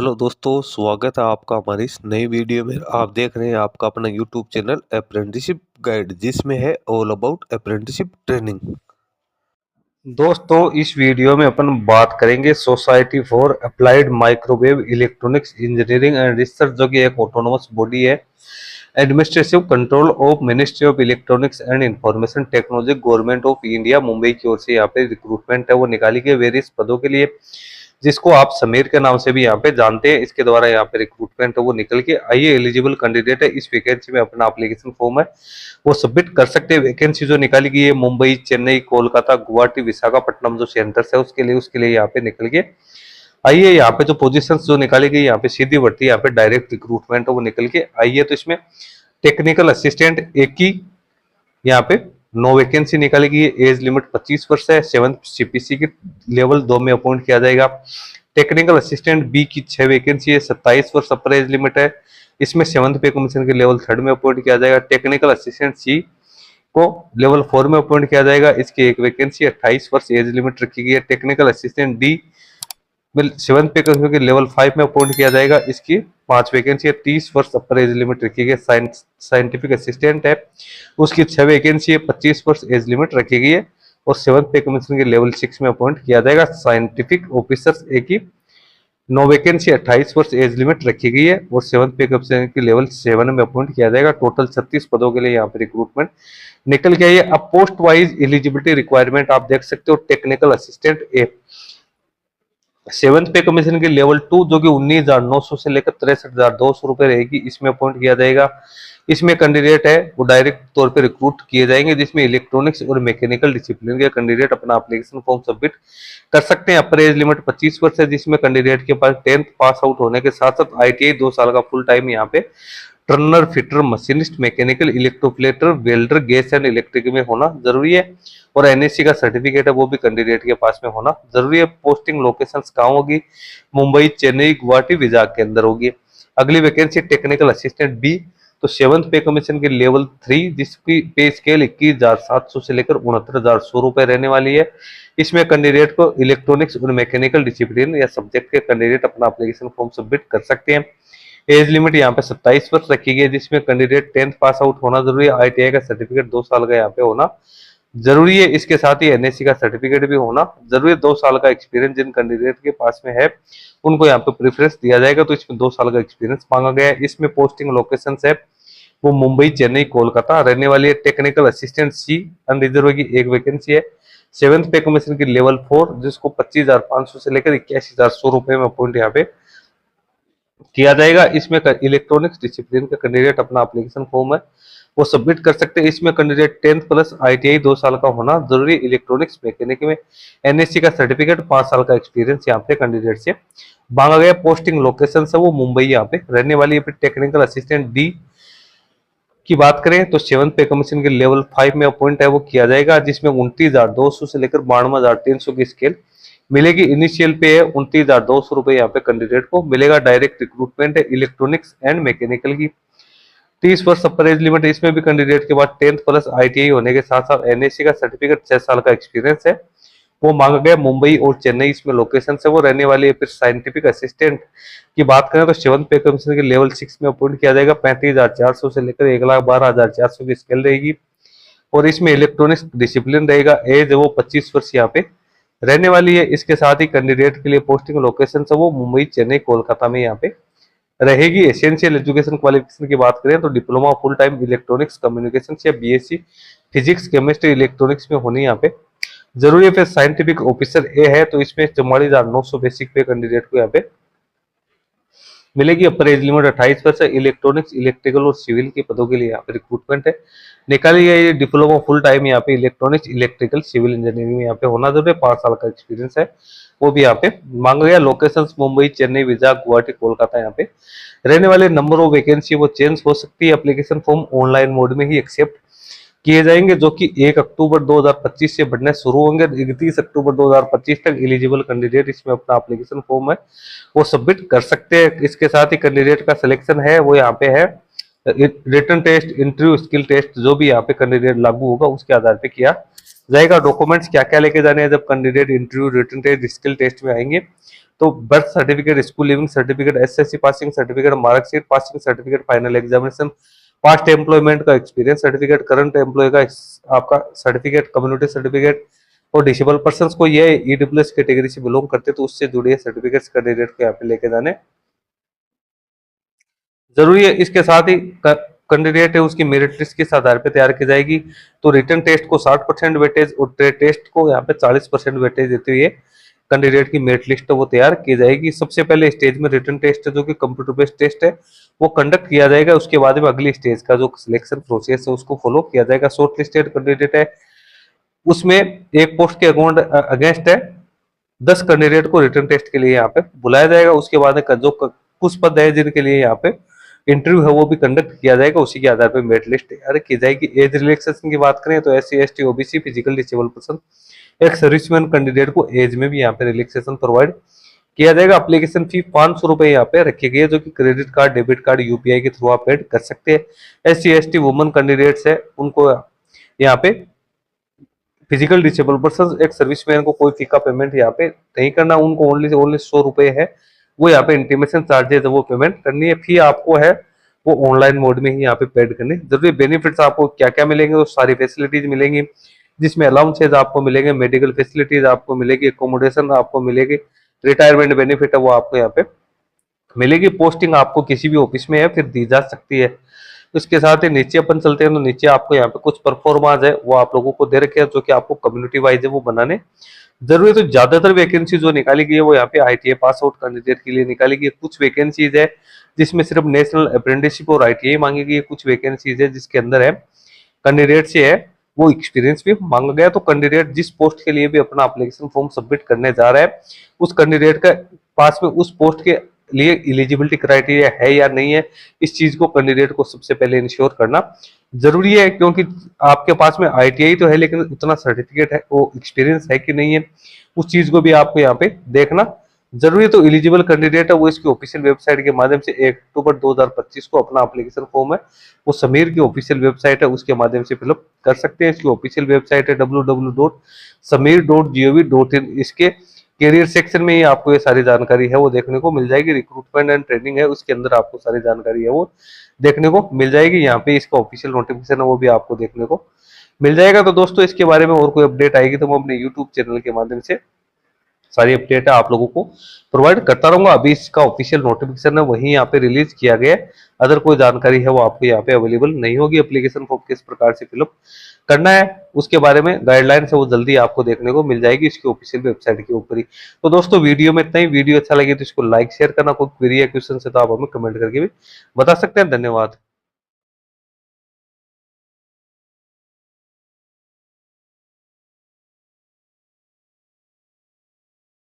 Hello दोस्तों, स्वागत है आपका हमारी इस नई वीडियो में। आप देख रहे हैं आपका अपना यूट्यूब चैनल अप्रेंटिसशिप गाइड, जिसमें है ऑल अबाउट अप्रेंटिसशिप ट्रेनिंग। दोस्तों, इस वीडियो में अपन बात करेंगे society for applied microwave electronics engineering and research, जो कि एक ऑटोनोमस बॉडी है। Administrative control of ministry of electronics and information technology, government of India, Mumbai की ओर से यहाँ पे रिक्रूटमेंट है वो निकाली गई वेरियस पदों के लिए, जिसको आप समीर के नाम से भी यहाँ पे जानते हैं। इसके द्वारा यहाँ पे रिक्रूटमेंट है वो निकल के आइए। एलिजिबल कैंडिडेट है इस वैकेंसी में अपना एप्लीकेशन फॉर्म है वो सबमिट कर सकते हैं। वैकेंसी जो निकाली गई है मुंबई, चेन्नई, कोलकाता, गुवाहाटी, विशाखापट्टनम जो सेंटर्स है उसके लिए यहाँ पे निकल के आइए। यहाँ पे जो पोजीशंस जो निकाली गई यहाँ पे सीधी भर्ती, यहाँ पे डायरेक्ट रिक्रूटमेंट है वो निकल के आइए। तो इसमें टेक्निकल असिस्टेंट एक की यहाँ पे 9 वैकेंसी निकाली गई है। एज लिमिट 25 वर्ष है। 7th सीपीसी के लेवल 2 में अपॉइंट किया जाएगा। टेक्निकल असिस्टेंट बी की 6 वैकेंसी है। 27 वर्ष अपर एज लिमिट है। इसमें 7th पे कमीशन के लेवल 3rd में अपॉइंट किया जाएगा। टेक्निकल असिस्टेंट सी को लेवल 4 में अपॉइंट किया जाएगा। इसकी एक वैकेंसी 28 वर्ष एज लिमिट रखी गई है। टेक्निकल असिस्टेंट डी 7th पे कमीशन के लेवल 5 में अपॉइंट किया जाएगा। इसकी 5 वैकेंसी है। 30 वर्ष अपर एज लिमिट रखी गई है। साइंटिफिक असिस्टेंट है उसकी 6 वैकेंसी है। 25 वर्ष एज लिमिट रखी गई है और 7th पे कमीशन के लेवल 6 में अपॉइंट किया जाएगा। साइंटिफिक ऑफिसर्स ए की 9 वैकेंसी 28 वर्ष एज लिमिट रखी गई है और 7th पे कमीशन के लेवल 7 में अपॉइंट किया जाएगा। टोटल 36 पदों के लिए यहाँ पे रिक्रूटमेंट निकल के आई है। अब पोस्ट वाइज एलिजिबिलिटी रिक्वायरमेंट आप देख सकते हो। टेक्निकल असिस्टेंट ए 7th पे कमीशन के लेवल 2 जो कि 19,900 से लेकर 63,200 रुपए रहेगी, इसमें अपॉइंट किया जाएगा। इसमें कैंडिडेट है वो डायरेक्ट तौर पे रिक्रूट किए जाएंगे, जिसमें इलेक्ट्रॉनिक्स और मैकेनिकल डिसिप्लिन के कैंडिडेट अपना एप्लीकेशन फॉर्म सबमिट कर सकते हैं। अपर एज लिमिट 25 वर्ष है, जिसमें कैंडिडेट के पास 10th पास आउट होने के साथ साथ आईटीआई 2 साल का फुल टाइम यहाँ पे turner, fitter, machinist, mechanical, electroplater, welder, gas and electric में होना जरूरी है और एनएससी का सर्टिफिकेट है वो भी कैंडिडेट के पास में होना जरूरी है। पोस्टिंग लोकेशंस कहाँ होगी? मुंबई, चेन्नई, गुवाहाटी, विजाग के अंदर होगी। अगली वैकेंसी टेक्निकल असिस्टेंट बी, तो 7th पे कमीशन के लेवल 3 जिसकी पे स्केल 21,700 से लेकर 69,100 रुपए रहने वाली है। इसमें कैंडिडेट को इलेक्ट्रॉनिक्स और मैकेनिकल डिसिप्लिन या सब्जेक्ट के कैंडिडेट अपना एप्लीकेशन फॉर्म सबमिट कर सकते हैं। एज लिमिट यहाँ पे 27 वर्ष रखी गई है, जिसमें कैंडिडेट 10th पास आउट होना जरूरी है। आईटीआई का सर्टिफिकेट 2 साल का यहाँ पे होना जरूरी है। इसके साथ ही एनएससी का सर्टिफिकेट भी होना जरूरी है। 2 साल का एक्सपीरियंस जिन कैंडिडेट के पास में है उनको यहाँ पे प्रेफरेंस दिया जाएगा, तो इसमें 2 साल का एक्सपीरियंस मांगा गया है। इसमें पोस्टिंग लोकेशन है वो मुंबई, चेन्नई, कोलकाता रहने वाली है। टेक्निकल असिस्टेंट सी अनरिजर्व की एक वैकेंसी है। 7th पे कमीशन की लेवल 4 जिसको 25,500 से लेकर 81,100 रुपए में अपॉइंट यहाँ पे किया जाएगा। इसमें इलेक्ट्रॉनिक्स डिसिप्लिन का कैंडिडेट अपना एप्लीकेशन फॉर्म है वो सबमिट कर सकते हैं। इसमें कैंडिडेट 10th प्लस आईटीआई 2 साल का होना जरूरी। इलेक्ट्रॉनिक्स मैकेनिक में एनएससी का सर्टिफिकेट 5 साल का एक्सपीरियंस यहाँ पे कैंडिडेट से मांगा गया। पोस्टिंग लोकेशन है वो मुंबई यहाँ पे रहने वाली है। टेक्निकल असिस्टेंट डी की बात करें तो 7th पे कमीशन के लेवल 5 में अपॉइंट है वो किया जाएगा, जिसमें 29,200 से लेकर 92,300 की स्केल मिलेगी। इनिशियल पे है 29,200 रुपए यहाँ पे कैंडिडेट को मिलेगा। डायरेक्ट रिक्रूटमेंट है इलेक्ट्रॉनिक्स एंड मैकेनिकल की। 30 वर्ष अपर एज लिमिट, इसमें भी कैंडिडेट के बाद 10th प्लस आईटीआई होने के साथ साथ एनएससी का सर्टिफिकेट 6 साल का एक्सपीरियंस है वो मांगा गया। मुंबई और चेन्नई इसमें लोकेशन है वो रहने वाली है। फिर साइंटिफिक असिस्टेंट की बात करें तो 7th पे कमीशन के लेवल 6 में अपॉइंट किया जाएगा। 35,400 से लेकर 1,12,400 की स्केल रहेगी और इसमें इलेक्ट्रॉनिक्स डिसिप्लिन रहेगा। एज है वो 25 वर्ष यहाँ पे रहने वाली है। इसके साथ ही कैंडिडेट के लिए पोस्टिंग लोकेशन है वो मुंबई, चेन्नई, कोलकाता में यहाँ पे रहेगी। एसेंशियल एजुकेशन क्वालिफिकेशन की बात करें तो diploma full time electronics communication या बीएससी फिजिक्स, केमिस्ट्री, इलेक्ट्रॉनिक्स में होनी यहाँ पे जरूरी है। फिर साइंटिफिक ऑफिसर ए है तो इसमें 44,900 बेसिक पे कैंडिडेट को यहाँ पे मिलेगी। अपर एज लिमिट 28 वर्ष है। इलेक्ट्रॉनिक्स, इलेक्ट्रिकल और सिविल के पदों के लिए यहाँ पे रिक्रूटमेंट है निकाली गई। डिप्लोमा फुल टाइम यहाँ पे इलेक्ट्रॉनिक्स, इलेक्ट्रिकल, सिविल इंजीनियरिंग में यहाँ पे होना जरूरी है। 5 साल का एक्सपीरियंस है वो भी यहाँ पे मांगा गया। लोकेशन मुंबई, चेन्नई, विजाग, गुवाहाटी, कोलकाता यहाँ पे रहने वाले। नंबर ऑफ वैकेंसी वो चेंज हो सकती है। एप्लीकेशन फॉर्म ऑनलाइन मोड में ही एक्सेप्ट किए जाएंगे, जो कि 1 अक्टूबर 2025 से बढ़ने शुरू होंगे। 31 अक्टूबर 2025 तक एलिजिबल कैंडिडेट इसमें अपना एप्लीकेशन फॉर्म है वो सबमिट कर सकते हैं। इसके साथ ही कैंडिडेट का सिलेक्शन है वो यहाँ पे है written test, interview, skill test, जो भी यहाँ पे कैंडिडेट लागू होगा उसके आधार पे किया जाएगा। डॉक्यूमेंट्स क्या क्या लेके जाने हैं जब candidate interview, written test, skill test में आएंगे तो birth certificate, school leaving certificate, SSC passing certificate, marksheet, passing certificate, final examination, past employment का एक्सपीरियंस सर्टिफिकेट, करंट एम्प्लॉय का आपका सर्टिफिकेट, कम्युनिटी सर्टिफिकेट, और डिसेबल पर्सन को ये ईडब्ल्यूएस कैटेगरी से बिलोंग करते तो उससे जुड़े सर्टिफिकेट्स कैंडिडेट को यहाँ पे लेके जाने जरूरी है। इसके साथ ही कैंडिडेट है उसकी मेरिट लिस्ट किस आधार पर तैयार की जाएगी, तो रिटन टेस्ट को 60% वेटेज और टेस्ट को यहाँ पे 40% वेटेज देते हुए कैंडिडेट की मेरिट लिस्ट वो तैयार की जाएगी। सबसे पहले स्टेज में रिटन टेस्ट है जो कि कंप्यूटर बेस्ड टेस्ट है वो कंडक्ट किया जाएगा। उसके बाद में अगली स्टेज का जो सिलेक्शन प्रोसेस है उसको फॉलो किया जाएगा। शॉर्ट लिस्टेड कैंडिडेट है उसमें एक पोस्ट के अगेंस्ट है 10 कैंडिडेट को रिटन टेस्ट के लिए यहाँ पे बुलाया जाएगा। उसके बाद जो कुछ पद है जिनके लिए यहाँ पे इंटरव्यू है वो भी कंडक्ट किया जाएगा। उसी के आधार पर मेरिट लिस्ट तैयार की जाएगी। एज रिलैक्सेशन की बात करें तो SC ST OBC physical disable person एक सर्विसमैन कैंडिडेट को एज में भी यहाँ पे रिलैक्सेशन प्रोवाइड किया जाएगा। एप्लीकेशन फी 500 रुपए यहाँ पे रखी गई है जो कि credit card, debit card, UPI के थ्रू आप पेड कर सकते हैं। SC ST वुमन कैंडिडेट्स है उनको यहाँ पे फिजिकल डिसेबल पर्सन एक सर्विसमैन को कोई फी का पेमेंट यहाँ पे नहीं करना, उनको ओनली 100 रुपए है वो यहाँ पे इंटीमेशन चार्जेस वो पेमेंट करनी है। फी आपको है वो ऑनलाइन मोड में ही यहाँ पे पेड करनी जरूरी। बेनिफिट्स आपको क्या क्या मिलेंगे, वो सारी फैसिलिटीज मिलेंगी जिसमें अलाउंसेज आपको मिलेंगे, मेडिकल फैसिलिटीज आपको मिलेगी, एकोमोडेशन आपको मिलेगी, रिटायरमेंट बेनिफिट है वो आपको यहाँ पे मिलेगी। पोस्टिंग आपको किसी भी ऑफिस में है फिर दी जा सकती है। इसके साथ ही नीचे अपन चलते हैं तो नीचे आपको यहाँ पे कुछ परफॉर्मांस है वो आप लोगों को दे रखे हैं जो कि आपको कम्युनिटी वाइज है वो बनाने जरूरी है। तो ज्यादातर वैकेंसी जो निकाली गई है वो यहाँ पे ITI पास आउट कैंडिडेट के लिए निकाली गई है। कुछ वैकेंसीज है जिसमें सिर्फ नेशनल अप्रेंटिसशिप और ITI मांगी गई है। कुछ वैकेंसीज है जिसके अंदर है कैंडिडेट से है वो एक्सपीरियंस भी मांगा गया। तो कैंडिडेट जिस पोस्ट के लिए भी अपना एप्लीकेशन फॉर्म सबमिट करने जा रहा है उस कैंडिडेट का पास में उस पोस्ट के लिए एलिजिबिलिटी क्राइटेरिया है या नहीं है, इस चीज को कैंडिडेट को सबसे पहले इंश्योर करना जरूरी है। क्योंकि आपके पास में ITI तो है लेकिन उतना सर्टिफिकेट है वो एक्सपीरियंस है कि नहीं है उस चीज को भी आपको यहाँ पे देखना जरूरी है। तो एलिजिबल कैंडिडेट है वो इसकी ऑफिशियल वेबसाइट के माध्यम से 1 अक्टूबर 2025 को अपना एप्लीकेशन फॉर्म है वो समीर की ऑफिशियल वेबसाइट है उसके माध्यम से फिलअप कर सकते हैं। इसकी ऑफिशियल वेबसाइट है www.sameer.gov.in। इसके कैरियर सेक्शन में ही आपको ये सारी जानकारी है वो देखने को मिल जाएगी। रिक्रूटमेंट एंड ट्रेनिंग है उसके अंदर आपको सारी जानकारी है वो देखने को मिल जाएगी। यहाँ पे इसका ऑफिशियल नोटिफिकेशन है वो भी आपको देखने को मिल जाएगा। तो दोस्तों इसके बारे में और कोई अपडेट आएगी तो मैं अपने यूट्यूब चैनल के माध्यम से सारी अपडेट है आप लोगों को प्रोवाइड करता रहूंगा। अभी इसका ऑफिशियल नोटिफिकेशन है वही यहाँ पे रिलीज किया गया है। अदर कोई जानकारी है वो आपको यहाँ पे अवेलेबल नहीं होगी। एप्लीकेशन फॉर्म किस प्रकार से फिलअप करना है उसके बारे में गाइडलाइंस है वो जल्दी आपको देखने को मिल जाएगी इसकी ऑफिशियल वेबसाइट के ऊपर ही। तो दोस्तों वीडियो में इतना ही। वीडियो अच्छा लगे तो इसको लाइक शेयर करना, कोई क्वेरी या क्वेश्चन है तो आप हमें कमेंट करके भी बता सकते हैं। धन्यवाद।